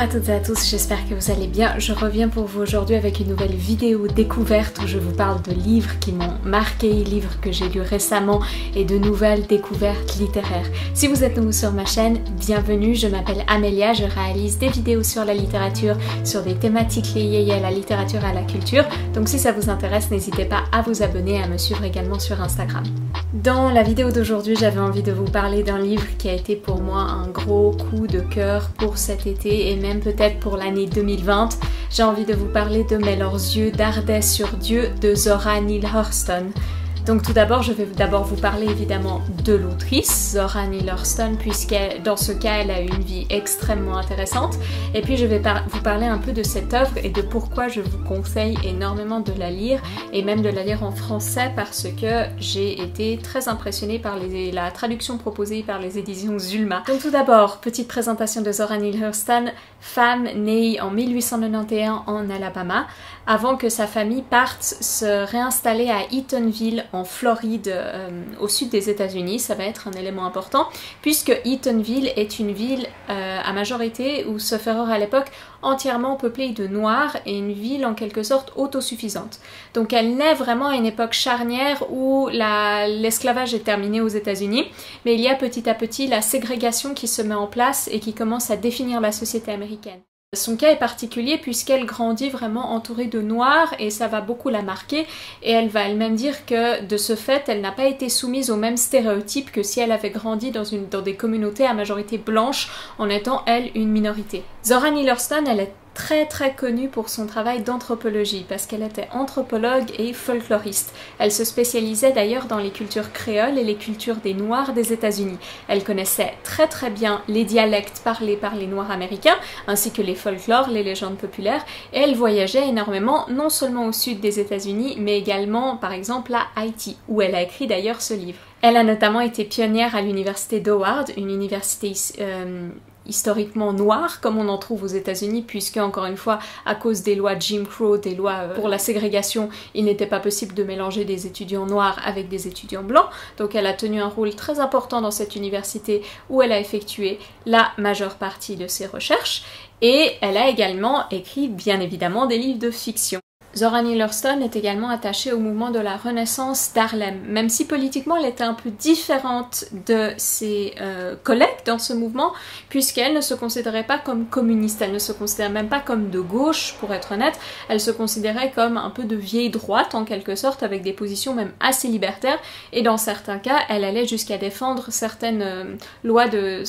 à toutes et à tous, j'espère que vous allez bien. Je reviens pour vous aujourd'hui avec une nouvelle vidéo découverte où je vous parle de livres qui m'ont marqué, livres que j'ai lus récemment et de nouvelles découvertes littéraires. Si vous êtes nouveau sur ma chaîne, bienvenue, je m'appelle Amélia, je réalise des vidéos sur la littérature, sur des thématiques liées à la littérature et à la culture. Donc si ça vous intéresse, n'hésitez pas à vous abonner et à me suivre également sur Instagram. Dans la vidéo d'aujourd'hui, j'avais envie de vous parler d'un livre qui a été pour moi un gros coup de cœur pour cet été et même peut-être pour l'année 2020. J'ai envie de vous parler de Mais leurs yeux dardaient sur Dieu de Zora Neale Hurston. Donc tout d'abord, je vais d'abord vous parler évidemment de l'autrice, Zora Neale Hurston, puisque dans ce cas, elle a eu une vie extrêmement intéressante. Et puis je vais vous parler un peu de cette œuvre et de pourquoi je vous conseille énormément de la lire, et même de la lire en français, parce que j'ai été très impressionnée par la traduction proposée par les éditions Zulma. Donc tout d'abord, petite présentation de Zora Neale Hurston, femme née en 1891 en Alabama, avant que sa famille parte se réinstaller à Eatonville en Floride, au sud des États-Unis. Ça va être un élément important puisque Eatonville est une ville à majorité, ou sauf erreur à l'époque, entièrement peuplée de noirs et une ville en quelque sorte autosuffisante. Donc elle naît vraiment à une époque charnière où l'esclavage est terminé aux États-Unis, mais il y a petit à petit la ségrégation qui se met en place et qui commence à définir la société américaine. Son cas est particulier puisqu'elle grandit vraiment entourée de noirs et ça va beaucoup la marquer, et elle va elle-même dire que de ce fait elle n'a pas été soumise aux mêmes stéréotypes que si elle avait grandi dans des communautés à majorité blanche en étant elle une minorité. Zora Neale Hurston, elle est très connue pour son travail d'anthropologie parce qu'elle était anthropologue et folkloriste. Elle se spécialisait d'ailleurs dans les cultures créoles et les cultures des Noirs des États-Unis. Elle connaissait très bien les dialectes parlés par les Noirs américains ainsi que les folklores, les légendes populaires, et elle voyageait énormément non seulement au sud des États-Unis mais également par exemple à Haïti où elle a écrit d'ailleurs ce livre. Elle a notamment été pionnière à l'université d'Howard, une université historiquement noire, comme on en trouve aux États-Unis, puisque, encore une fois, à cause des lois Jim Crow, des lois pour la ségrégation, il n'était pas possible de mélanger des étudiants noirs avec des étudiants blancs. Donc elle a tenu un rôle très important dans cette université où elle a effectué la majeure partie de ses recherches, et elle a également écrit, bien évidemment, des livres de fiction. Zora Neale Hurston est également attachée au mouvement de la Renaissance d'Harlem, même si politiquement elle était un peu différente de ses collègues dans ce mouvement, puisqu'elle ne se considérait pas comme communiste, elle ne se considérait même pas comme de gauche pour être honnête, elle se considérait comme un peu de vieille droite en quelque sorte, avec des positions même assez libertaires, et dans certains cas elle allait jusqu'à défendre certaines lois un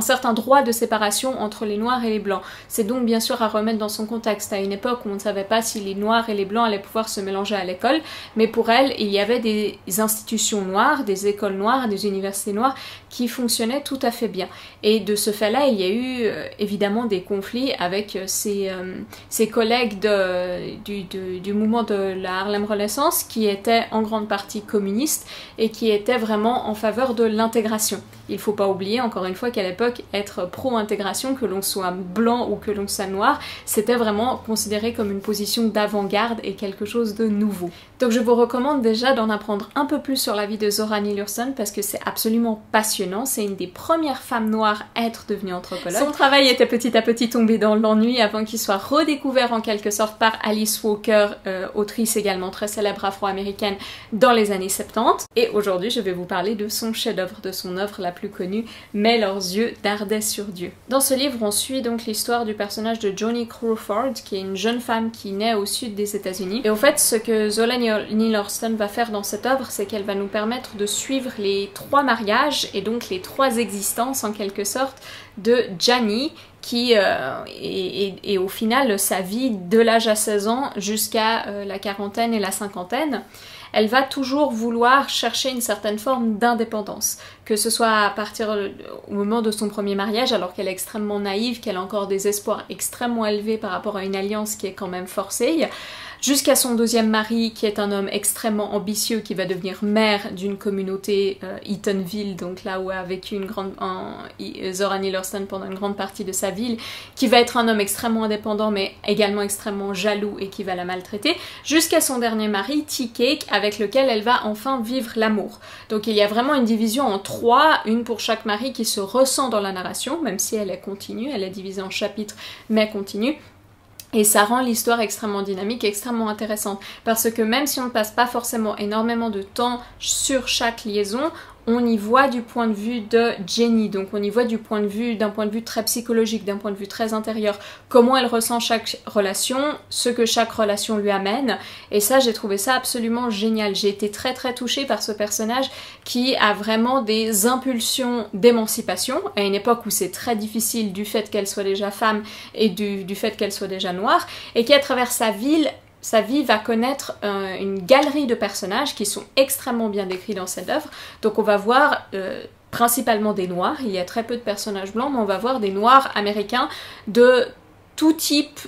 certain droit de séparation entre les noirs et les blancs. C'est donc bien sûr à remettre dans son contexte, à une époque où on ne savait pas si les noirs et les blancs allaient pouvoir se mélanger à l'école, mais pour elle, il y avait des institutions noires, des écoles noires, des universités noires qui fonctionnaient tout à fait bien. Et de ce fait-là, il y a eu évidemment des conflits avec ses collègues du mouvement de la Harlem Renaissance qui étaient en grande partie communistes et qui étaient vraiment en faveur de l'intégration. Il ne faut pas oublier, encore une fois, qu'à l'époque, être pro-intégration, que l'on soit blanc ou que l'on soit noir, c'était vraiment considéré comme une position d'avant-garde et quelque chose de nouveau. Donc je vous recommande déjà d'en apprendre un peu plus sur la vie de Zora Neale Hurston parce que c'est absolument passionnant. C'est une des premières femmes noires à être devenue anthropologue. Son travail était petit à petit tombé dans l'ennui avant qu'il soit redécouvert en quelque sorte par Alice Walker, autrice également très célèbre afro-américaine dans les années 70. Et aujourd'hui je vais vous parler de son chef-d'œuvre, de son œuvre la plus connue, Mais leurs yeux dardaient sur Dieu. Dans ce livre on suit donc l'histoire du personnage de Johnny Crawford, qui est une jeune femme qui naît au sud des États-Unis. Et au fait, ce que Zora Neale Hurston va faire dans cette œuvre, c'est qu'elle va nous permettre de suivre les trois mariages et donc les trois existences en quelque sorte de Janie, qui est au final sa vie de l'âge à 16 ans jusqu'à la quarantaine et la cinquantaine. Elle va toujours vouloir chercher une certaine forme d'indépendance, que ce soit au moment de son premier mariage, alors qu'elle est extrêmement naïve, qu'elle a encore des espoirs extrêmement élevés par rapport à une alliance qui est quand même forcée, jusqu'à son deuxième mari qui est un homme extrêmement ambitieux qui va devenir maire d'une communauté Eatonville, donc là où a vécu Zora Neale Hurston pendant une grande partie de sa vie, qui va être un homme extrêmement indépendant mais également extrêmement jaloux et qui va la maltraiter, jusqu'à son dernier mari, Tea Cake, avec lequel elle va enfin vivre l'amour. Donc il y a vraiment une division en trois, une pour chaque mari qui se ressent dans la narration, même si elle est continue, elle est divisée en chapitres mais continue. Et ça rend l'histoire extrêmement dynamique, extrêmement intéressante, parce que même si on ne passe pas forcément énormément de temps sur chaque liaison, on y voit du point de vue de Jenny, donc on y voit d'un point de vue très psychologique, d'un point de vue très intérieur, comment elle ressent chaque relation, ce que chaque relation lui amène, et ça j'ai trouvé ça absolument génial. J'ai été très très touchée par ce personnage qui a vraiment des impulsions d'émancipation, à une époque où c'est très difficile du fait qu'elle soit déjà femme et du fait qu'elle soit déjà noire, et qui à travers sa vie va connaître une galerie de personnages qui sont extrêmement bien décrits dans cette œuvre. Donc on va voir principalement des noirs, il y a très peu de personnages blancs, mais on va voir des noirs américains de tout type,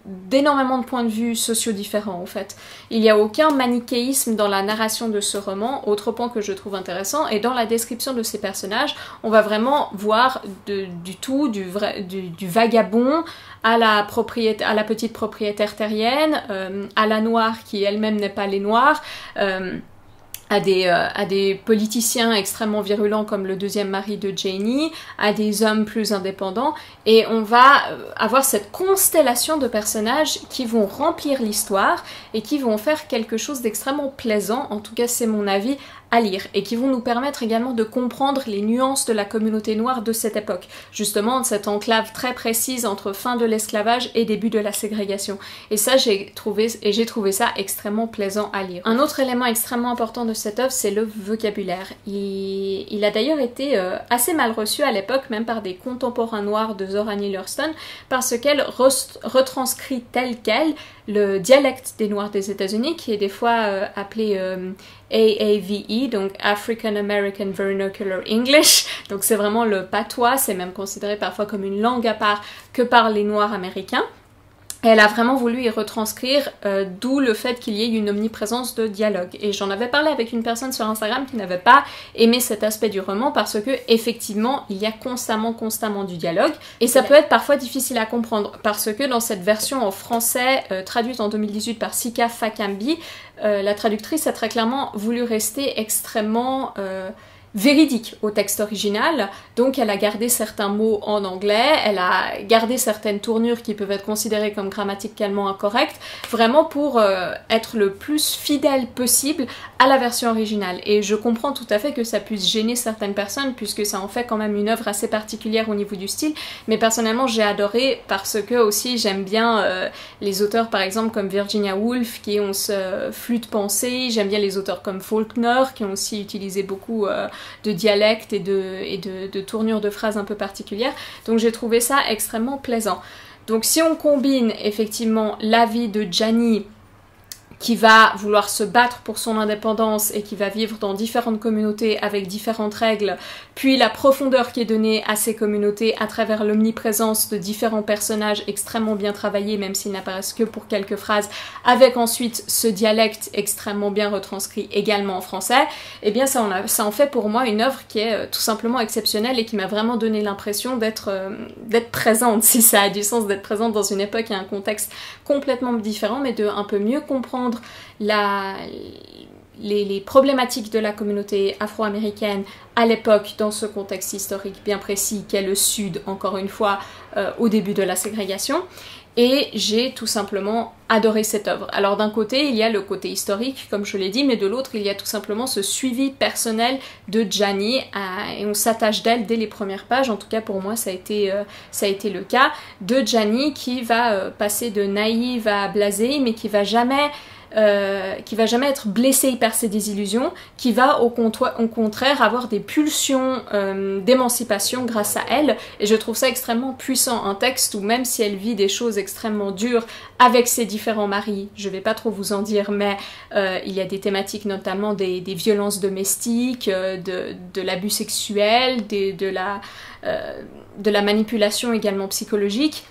d'énormément de points de vue sociaux différents en fait. Il n'y a aucun manichéisme dans la narration de ce roman, autre point que je trouve intéressant, et dans la description de ces personnages, on va vraiment voir du vagabond à la petite propriétaire terrienne, à la noire qui elle-même n'est pas les noirs, à des politiciens extrêmement virulents comme le deuxième mari de Janie, à des hommes plus indépendants, et on va avoir cette constellation de personnages qui vont remplir l'histoire et qui vont faire quelque chose d'extrêmement plaisant, en tout cas c'est mon avis, à lire, et qui vont nous permettre également de comprendre les nuances de la communauté noire de cette époque, justement cette enclave très précise entre fin de l'esclavage et début de la ségrégation. Et ça j'ai trouvé ça extrêmement plaisant à lire. Un autre élément extrêmement important de cette œuvre, c'est le vocabulaire. Il a d'ailleurs été assez mal reçu à l'époque, même par des contemporains noirs de Zora Neale Hurston, parce qu'elle retranscrit tel quel le dialecte des Noirs des États-Unis, qui est des fois appelé AAVE, donc African American Vernacular English, donc c'est vraiment le patois, c'est même considéré parfois comme une langue à part que par les Noirs américains. Elle a vraiment voulu y retranscrire, d'où le fait qu'il y ait une omniprésence de dialogue. Et j'en avais parlé avec une personne sur Instagram qui n'avait pas aimé cet aspect du roman parce que, effectivement, il y a constamment du dialogue. Et ça peut être parfois difficile à comprendre parce que dans cette version en français, traduite en 2018 par Sika Fakambi, la traductrice a très clairement voulu rester extrêmement véridique au texte original, donc elle a gardé certains mots en anglais, elle a gardé certaines tournures qui peuvent être considérées comme grammaticalement incorrectes, vraiment pour être le plus fidèle possible à la version originale. Et je comprends tout à fait que ça puisse gêner certaines personnes, puisque ça en fait quand même une œuvre assez particulière au niveau du style, mais personnellement j'ai adoré parce que aussi j'aime bien les auteurs par exemple comme Virginia Woolf qui ont ce flux de pensée, j'aime bien les auteurs comme Faulkner qui ont aussi utilisé beaucoup de dialectes et de tournures de phrases un peu particulières, donc j'ai trouvé ça extrêmement plaisant. Donc si on combine effectivement la vie de Janie qui va vouloir se battre pour son indépendance et qui va vivre dans différentes communautés avec différentes règles, puis la profondeur qui est donnée à ces communautés à travers l'omniprésence de différents personnages extrêmement bien travaillés, même s'ils n'apparaissent que pour quelques phrases, avec ensuite ce dialecte extrêmement bien retranscrit également en français, et bien ça en fait pour moi une œuvre qui est tout simplement exceptionnelle et qui m'a vraiment donné l'impression d'être présente, si ça a du sens d'être présente dans une époque et un contexte complètement différent, mais de un peu mieux comprendre les problématiques de la communauté afro-américaine à l'époque dans ce contexte historique bien précis qu'est le Sud, encore une fois, au début de la ségrégation. Et j'ai tout simplement adoré cette œuvre. Alors d'un côté, il y a le côté historique, comme je l'ai dit, mais de l'autre, il y a tout simplement ce suivi personnel de Janie, et on s'attache d'elle dès les premières pages, en tout cas pour moi ça a été le cas, de Janie qui va passer de naïve à blasée, mais qui va jamais être blessée par ses désillusions, qui va au contraire avoir des pulsions d'émancipation grâce à elle, et je trouve ça extrêmement puissant, un texte où même si elle vit des choses extrêmement dures avec ses différents maris, je vais pas trop vous en dire, mais il y a des thématiques notamment des violences domestiques, de l'abus sexuel, de la manipulation également psychologique.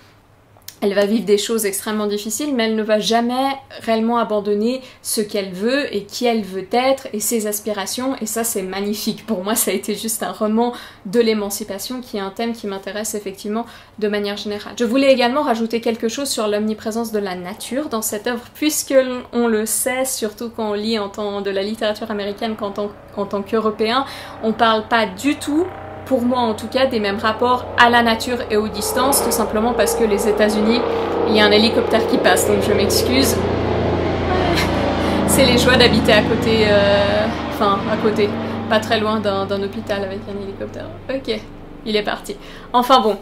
Elle va vivre des choses extrêmement difficiles, mais elle ne va jamais réellement abandonner ce qu'elle veut et qui elle veut être et ses aspirations, et ça c'est magnifique. Pour moi ça a été juste un roman de l'émancipation qui est un thème qui m'intéresse effectivement de manière générale. Je voulais également rajouter quelque chose sur l'omniprésence de la nature dans cette œuvre, puisque on le sait, surtout quand on lit de la littérature américaine en tant qu'Européen, on parle pas du tout, pour moi en tout cas, des mêmes rapports à la nature et aux distances, tout simplement parce que les États-Unis, il y a un hélicoptère qui passe, donc je m'excuse. C'est les joies d'habiter à côté, à côté, pas très loin d'un hôpital avec un hélicoptère. Ok, il est parti. Enfin bon,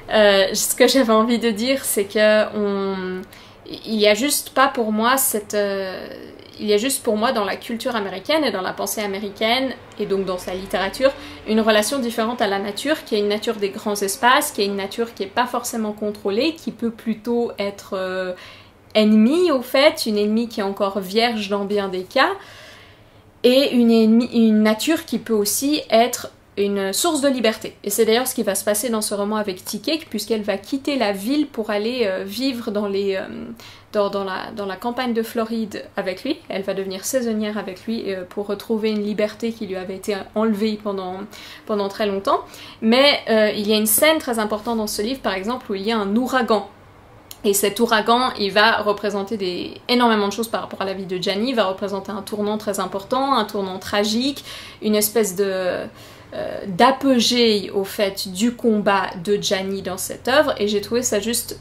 ce que j'avais envie de dire, c'est que il y a juste pas pour moi il y a juste pour moi dans la culture américaine et dans la pensée américaine, et donc dans sa littérature, une relation différente à la nature, qui est une nature des grands espaces, qui est une nature qui n'est pas forcément contrôlée, qui peut plutôt être ennemie au fait, une ennemie qui est encore vierge dans bien des cas, et une nature qui peut aussi être une source de liberté. Et c'est d'ailleurs ce qui va se passer dans ce roman avec T-Cake, puisqu'elle va quitter la ville pour aller vivre dans la campagne de Floride avec lui. Elle va devenir saisonnière avec lui pour retrouver une liberté qui lui avait été enlevée pendant très longtemps. Mais il y a une scène très importante dans ce livre, par exemple, où il y a un ouragan. Et cet ouragan, il va représenter énormément de choses par rapport à la vie de Gianni, il va représenter un tournant très important, un tournant tragique, une espèce d'apogée au fait du combat de Gianni dans cette œuvre, et j'ai trouvé ça juste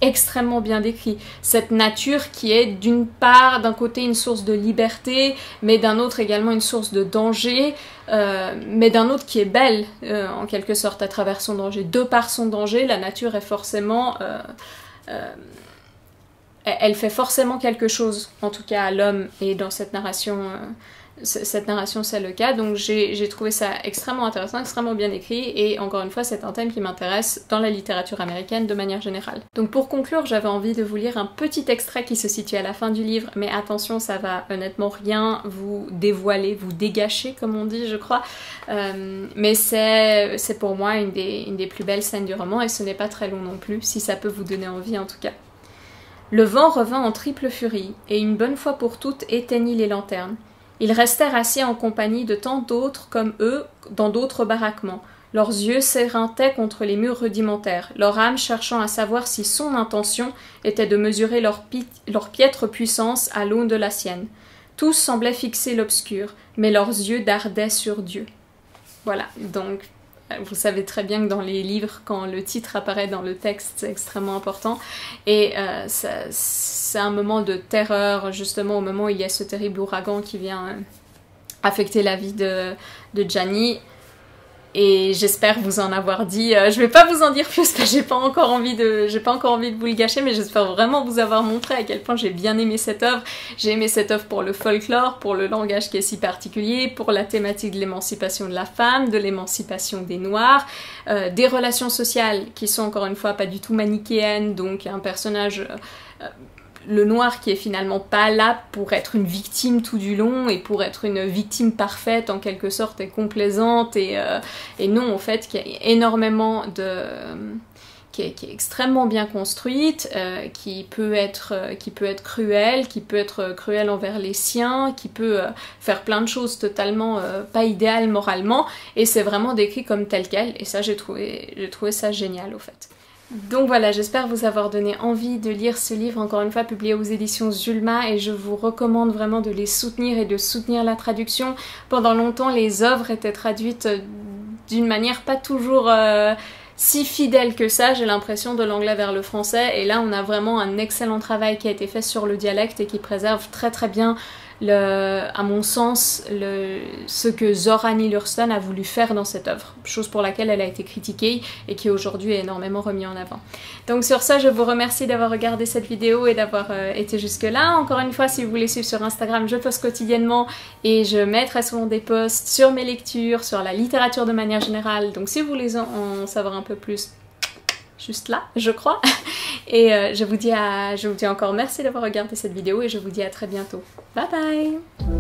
extrêmement bien décrit. Cette nature qui est d'une part, d'un côté une source de liberté, mais d'un autre également une source de danger, mais d'un autre qui est belle en quelque sorte à travers son danger. De par son danger, la nature est forcément... elle fait forcément quelque chose, en tout cas à l'homme, et dans cette narration c'est le cas, donc j'ai trouvé ça extrêmement intéressant, extrêmement bien écrit, et encore une fois c'est un thème qui m'intéresse dans la littérature américaine de manière générale. Donc pour conclure, j'avais envie de vous lire un petit extrait qui se situe à la fin du livre, mais attention, ça va honnêtement rien vous dévoiler, vous dégâcher comme on dit je crois, mais c'est pour moi une des plus belles scènes du roman, et ce n'est pas très long non plus, si ça peut vous donner envie en tout cas. Le vent revint en triple furie, et une bonne fois pour toutes éteignit les lanternes. Ils restèrent assis en compagnie de tant d'autres comme eux dans d'autres baraquements. Leurs yeux s'éreintaient contre les murs rudimentaires, leur âme cherchant à savoir si son intention était de mesurer leur piètre puissance à l'aune de la sienne. Tous semblaient fixer l'obscur, mais leurs yeux dardaient sur Dieu. Voilà, donc vous savez très bien que dans les livres, quand le titre apparaît dans le texte, c'est extrêmement important. Et c'est un moment de terreur, justement, au moment où il y a ce terrible ouragan qui vient affecter la vie de Gianni. Et j'espère vous en avoir dit, je vais pas vous en dire plus parce que j'ai pas encore envie de vous le gâcher, mais j'espère vraiment vous avoir montré à quel point j'ai bien aimé cette œuvre. J'ai aimé cette œuvre pour le folklore, pour le langage qui est si particulier, pour la thématique de l'émancipation de la femme, de l'émancipation des Noirs, des relations sociales qui sont encore une fois pas du tout manichéennes, donc un personnage... le noir qui est finalement pas là pour être une victime tout du long et pour être une victime parfaite en quelque sorte et complaisante, et non en fait qui a énormément de... qui est extrêmement bien construite, qui peut être cruelle envers les siens, qui peut faire plein de choses totalement pas idéales moralement, et c'est vraiment décrit comme tel quel, et ça j'ai trouvé ça génial au fait. Donc voilà, j'espère vous avoir donné envie de lire ce livre, encore une fois publié aux éditions Zulma, et je vous recommande vraiment de les soutenir et de soutenir la traduction. Pendant longtemps, les œuvres étaient traduites d'une manière pas toujours si fidèle que ça, j'ai l'impression, de l'anglais vers le français, et là on a vraiment un excellent travail qui a été fait sur le dialecte et qui préserve très très bien à mon sens, ce que Zora Neale Hurston a voulu faire dans cette œuvre, chose pour laquelle elle a été critiquée et qui aujourd'hui est énormément remise en avant. Donc sur ça, je vous remercie d'avoir regardé cette vidéo et d'avoir été jusque là. Encore une fois, si vous voulez suivre sur Instagram, je poste quotidiennement et je mets très souvent des posts sur mes lectures, sur la littérature de manière générale, donc si vous voulez en savoir un peu plus, juste là, je crois. Et je vous dis encore merci d'avoir regardé cette vidéo et je vous dis à très bientôt. Bye bye!